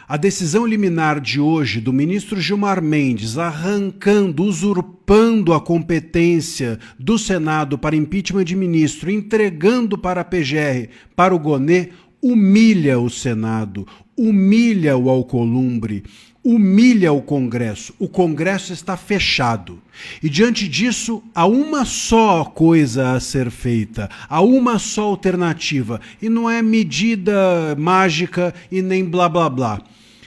A decisão liminar de hoje do ministro Gilmar Mendes arrancando, usurpando a competência do Senado para impeachment de ministro, entregando para a PGR, para o Gonê, humilha o Senado, humilha o Alcolumbre, humilha o Congresso. O Congresso está fechado. E diante disso, há uma só coisa a ser feita, há uma só alternativa. E não é medida mágica e nem blá blá blá.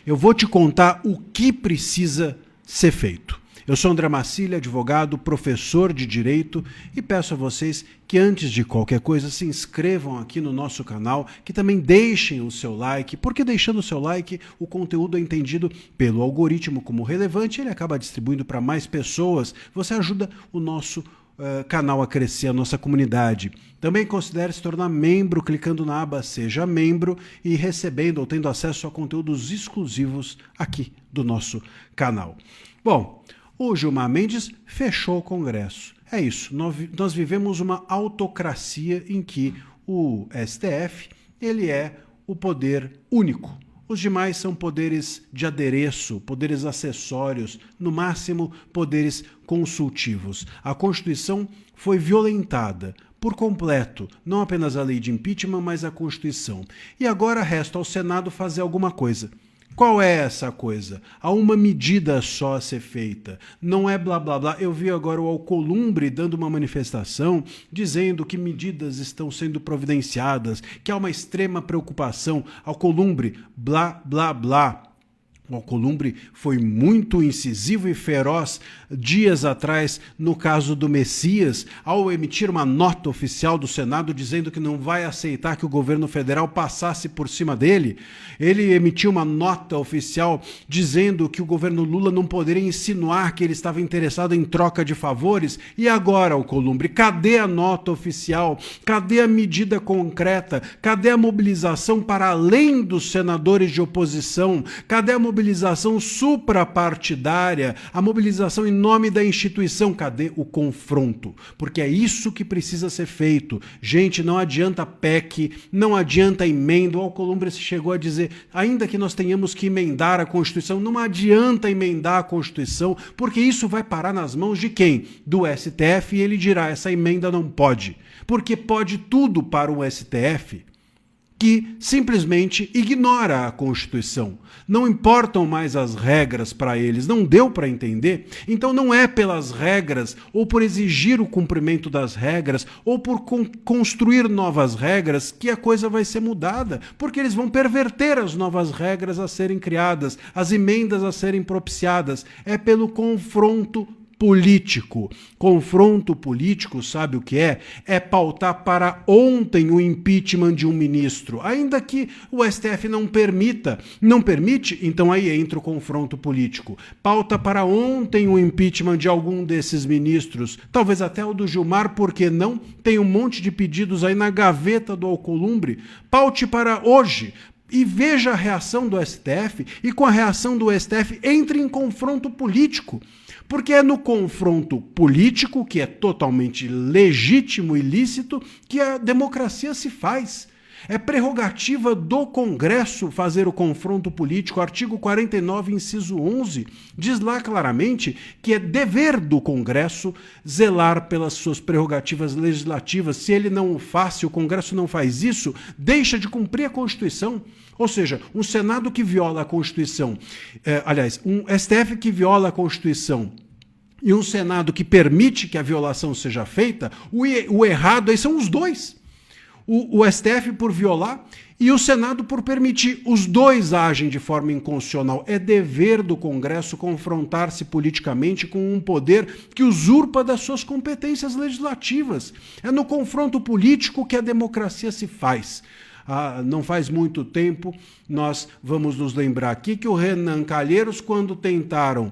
Eu vou te contar o que precisa ser feito. Eu sou André Marcília, advogado, professor de Direito, e peço a vocês que antes de qualquer coisa se inscrevam aqui no nosso canal, que também deixem o seu like, porque deixando o seu like o conteúdo é entendido pelo algoritmo como relevante e ele acaba distribuindo para mais pessoas. Você ajuda o nosso canal a crescer, a nossa comunidade. Também considere se tornar membro clicando na aba Seja Membro e recebendo ou tendo acesso a conteúdos exclusivos aqui do nosso canal. Bom, o Gilmar Mendes fechou o Congresso. É isso, nós vivemos uma autocracia em que o STF ele é o poder único. Os demais são poderes de adereço, poderes acessórios, no máximo poderes consultivos. A Constituição foi violentada por completo, não apenas a lei de impeachment, mas a Constituição. E agora resta ao Senado fazer alguma coisa. Qual é essa coisa? Há uma medida só a ser feita. Não é blá blá blá. Eu vi agora o Alcolumbre dando uma manifestação dizendo que medidas estão sendo providenciadas, que há uma extrema preocupação. Alcolumbre, blá blá blá. O Alcolumbre foi muito incisivo e feroz dias atrás no caso do Messias, ao emitir uma nota oficial do Senado dizendo que não vai aceitar que o governo federal passasse por cima dele. Ele emitiu uma nota oficial dizendo que o governo Lula não poderia insinuar que ele estava interessado em troca de favores. E agora, Alcolumbre, cadê a nota oficial? Cadê a medida concreta? Cadê a mobilização para além dos senadores de oposição? Cadê a mobilização suprapartidária, a mobilização em nome da instituição? Cadê o confronto? Porque é isso que precisa ser feito. Gente, não adianta PEC, não adianta emenda. O Alcolumbre chegou a dizer, ainda que nós tenhamos que emendar a Constituição, não adianta emendar a Constituição, porque isso vai parar nas mãos de quem? Do STF, e ele dirá, essa emenda não pode. Porque pode tudo para o STF, que simplesmente ignora a Constituição. Não importam mais as regras para eles, não deu para entender? Então não é pelas regras, ou por exigir o cumprimento das regras, ou por construir novas regras que a coisa vai ser mudada, porque eles vão perverter as novas regras a serem criadas, as emendas a serem propiciadas. É pelo confronto político. Confronto político, sabe o que é? É pautar para ontem o impeachment de um ministro, ainda que o STF não permita. Não permite? Então aí entra o confronto político. Pauta para ontem o impeachment de algum desses ministros, talvez até o do Gilmar, por que não? Tem um monte de pedidos aí na gaveta do Alcolumbre. Paute para hoje. E veja a reação do STF, e com a reação do STF entre em confronto político. Porque é no confronto político, que é totalmente legítimo e lícito, que a democracia se faz. É prerrogativa do Congresso fazer o confronto político. O artigo 49, inciso 11, diz lá claramente que é dever do Congresso zelar pelas suas prerrogativas legislativas. Se ele não o faz, se o Congresso não faz isso, deixa de cumprir a Constituição. Ou seja, um Senado que viola a Constituição, um STF que viola a Constituição, e um Senado que permite que a violação seja feita, o errado aí são os dois. O STF por violar e o Senado por permitir. Os dois agem de forma inconstitucional. É dever do Congresso confrontar-se politicamente com um poder que usurpa das suas competências legislativas. É no confronto político que a democracia se faz. Não faz muito tempo, nós vamos nos lembrar aqui que o Renan Calheiros, quando tentaram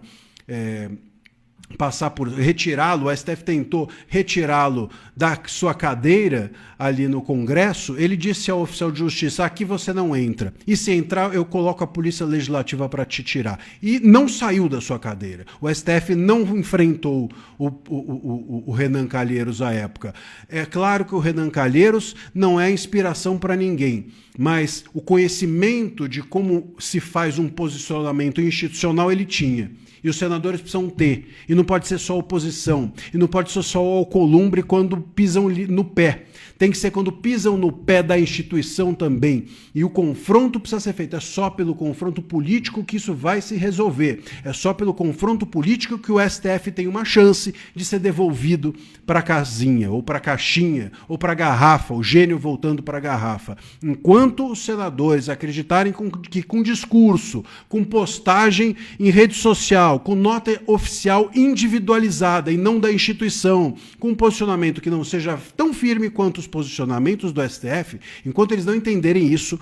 passar por retirá-lo, o STF tentou retirá-lo da sua cadeira ali no Congresso, ele disse ao oficial de justiça: aqui você não entra, e se entrar eu coloco a polícia legislativa para te tirar. E não saiu da sua cadeira. O STF não enfrentou o Renan Calheiros à época. É claro que o Renan Calheiros não é inspiração para ninguém, mas o conhecimento de como se faz um posicionamento institucional ele tinha. E os senadores precisam ter. E não pode ser só oposição. E não pode ser só o alcolumbre quando pisam no pé. Tem que ser quando pisam no pé da instituição também. E o confronto precisa ser feito. É só pelo confronto político que isso vai se resolver. É só pelo confronto político que o STF tem uma chance de ser devolvido para a casinha, ou para a caixinha, ou para a garrafa, o gênio voltando para a garrafa. Enquanto os senadores acreditarem que com discurso, com postagem em rede social, com nota oficial individualizada e não da instituição, com um posicionamento que não seja tão firme quanto os posicionamentos do STF, enquanto eles não entenderem isso,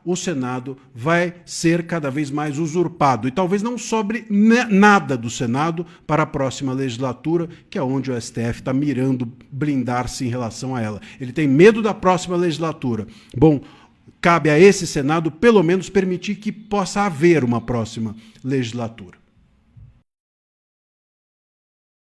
o Senado vai ser cada vez mais usurpado. E talvez não sobre nada do Senado para a próxima legislatura, que é onde o STF está mirando blindar-se em relação a ela. Ele tem medo da próxima legislatura. Bom, cabe a esse Senado, pelo menos, permitir que possa haver uma próxima legislatura.